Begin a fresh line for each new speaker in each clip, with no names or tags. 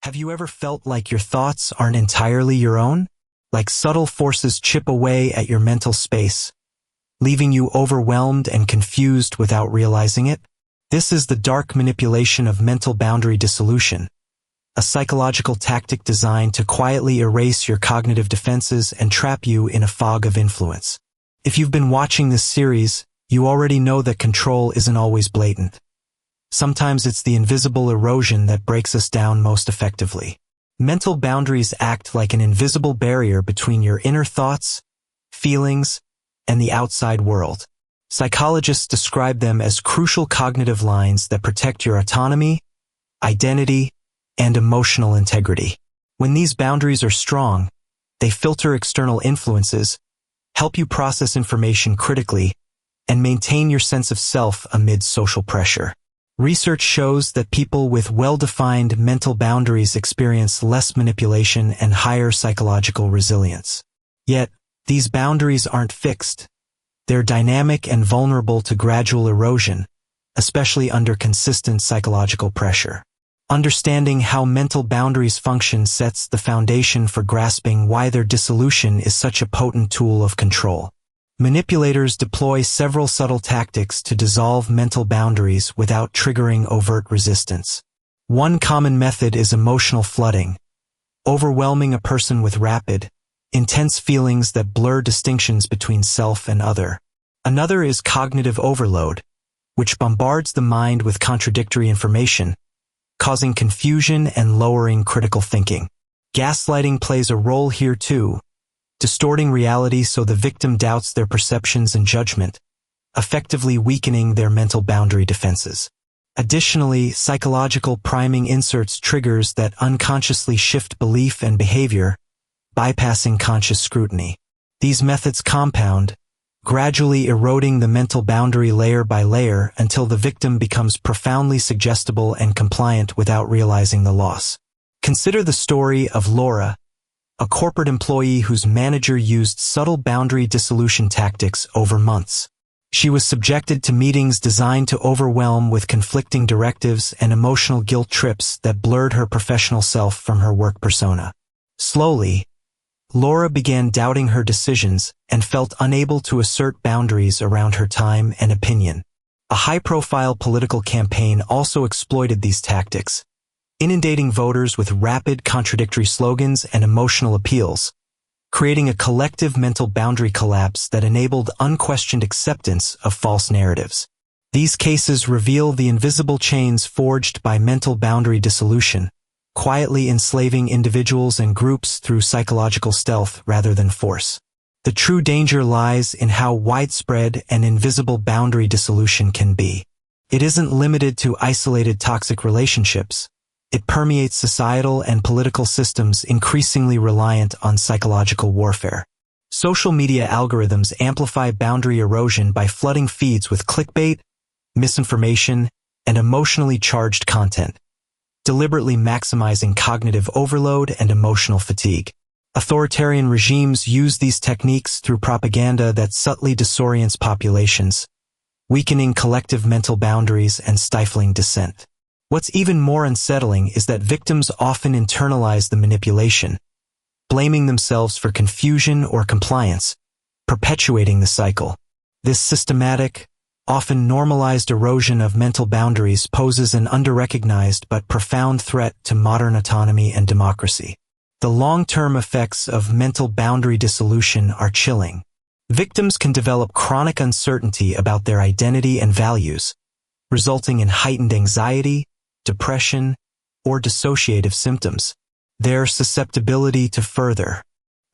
Have you ever felt like your thoughts aren't entirely your own? Like subtle forces chip away at your mental space, leaving you overwhelmed and confused without realizing it? This is the dark manipulation of mental boundary dissolution, a psychological tactic designed to quietly erase your cognitive defenses and trap you in a fog of influence. If you've been watching this series, you already know that control isn't always blatant. Sometimes it's the invisible erosion that breaks us down most effectively. Mental boundaries act like an invisible barrier between your inner thoughts, feelings, and the outside world. Psychologists describe them as crucial cognitive lines that protect your autonomy, identity, and emotional integrity. When these boundaries are strong, they filter external influences, help you process information critically, and maintain your sense of self amid social pressure. Research shows that people with well-defined mental boundaries experience less manipulation and higher psychological resilience. Yet, these boundaries aren't fixed. They're dynamic and vulnerable to gradual erosion, especially under consistent psychological pressure. Understanding how mental boundaries function sets the foundation for grasping why their dissolution is such a potent tool of control. Manipulators deploy several subtle tactics to dissolve mental boundaries without triggering overt resistance. One common method is emotional flooding, overwhelming a person with rapid, intense feelings that blur distinctions between self and other. Another is cognitive overload, which bombards the mind with contradictory information, causing confusion and lowering critical thinking. Gaslighting plays a role here too, distorting reality so the victim doubts their perceptions and judgment, effectively weakening their mental boundary defenses. Additionally, psychological priming inserts triggers that unconsciously shift belief and behavior, bypassing conscious scrutiny. These methods compound, gradually eroding the mental boundary layer by layer until the victim becomes profoundly suggestible and compliant without realizing the loss. Consider the story of Laura, a corporate employee whose manager used subtle boundary dissolution tactics over months. She was subjected to meetings designed to overwhelm with conflicting directives and emotional guilt trips that blurred her professional self from her work persona. Slowly, Laura began doubting her decisions and felt unable to assert boundaries around her time and opinion. A high-profile political campaign also exploited these tactics, inundating voters with rapid contradictory slogans and emotional appeals, creating a collective mental boundary collapse that enabled unquestioned acceptance of false narratives. These cases reveal the invisible chains forged by mental boundary dissolution, quietly enslaving individuals and groups through psychological stealth rather than force. The true danger lies in how widespread and invisible boundary dissolution can be. It isn't limited to isolated toxic relationships. It permeates societal and political systems increasingly reliant on psychological warfare. Social media algorithms amplify boundary erosion by flooding feeds with clickbait, misinformation, and emotionally charged content, deliberately maximizing cognitive overload and emotional fatigue. Authoritarian regimes use these techniques through propaganda that subtly disorients populations, weakening collective mental boundaries and stifling dissent. What's even more unsettling is that victims often internalize the manipulation, blaming themselves for confusion or compliance, perpetuating the cycle. This systematic, often normalized erosion of mental boundaries poses an underrecognized but profound threat to modern autonomy and democracy. The long-term effects of mental boundary dissolution are chilling. Victims can develop chronic uncertainty about their identity and values, resulting in heightened anxiety, depression, or dissociative symptoms. Their susceptibility to further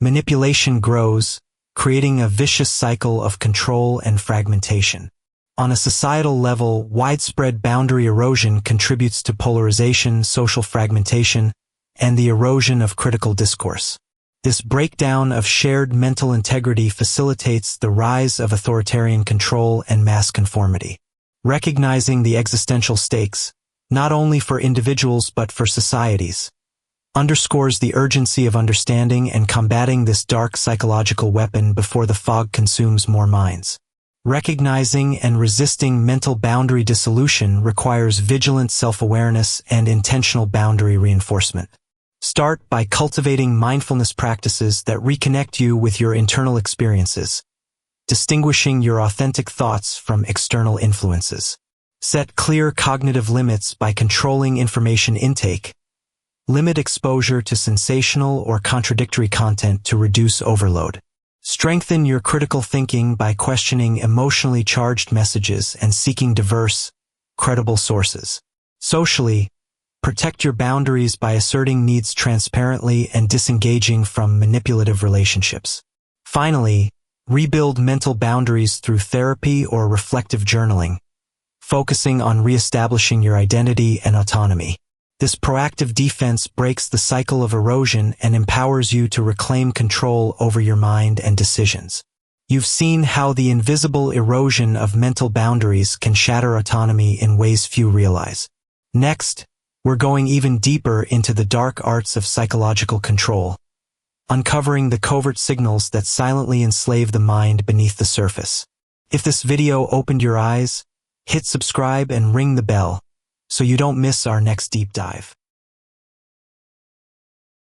manipulation grows, creating a vicious cycle of control and fragmentation. On a societal level, widespread boundary erosion contributes to polarization, social fragmentation, and the erosion of critical discourse. This breakdown of shared mental integrity facilitates the rise of authoritarian control and mass conformity. Recognizing the existential stakes, not only for individuals but for societies, underscores the urgency of understanding and combating this dark psychological weapon before the fog consumes more minds. Recognizing and resisting mental boundary dissolution requires vigilant self-awareness and intentional boundary reinforcement. Start by cultivating mindfulness practices that reconnect you with your internal experiences, distinguishing your authentic thoughts from external influences. Set clear cognitive limits by controlling information intake. Limit exposure to sensational or contradictory content to reduce overload. Strengthen your critical thinking by questioning emotionally charged messages and seeking diverse, credible sources. Socially, protect your boundaries by asserting needs transparently and disengaging from manipulative relationships. Finally, rebuild mental boundaries through therapy or reflective journaling, focusing on reestablishing your identity and autonomy. This proactive defense breaks the cycle of erosion and empowers you to reclaim control over your mind and decisions. You've seen how the invisible erosion of mental boundaries can shatter autonomy in ways few realize. Next, we're going even deeper into the dark arts of psychological control, uncovering the covert signals that silently enslave the mind beneath the surface. If this video opened your eyes, hit subscribe and ring the bell so you don't miss our next deep dive.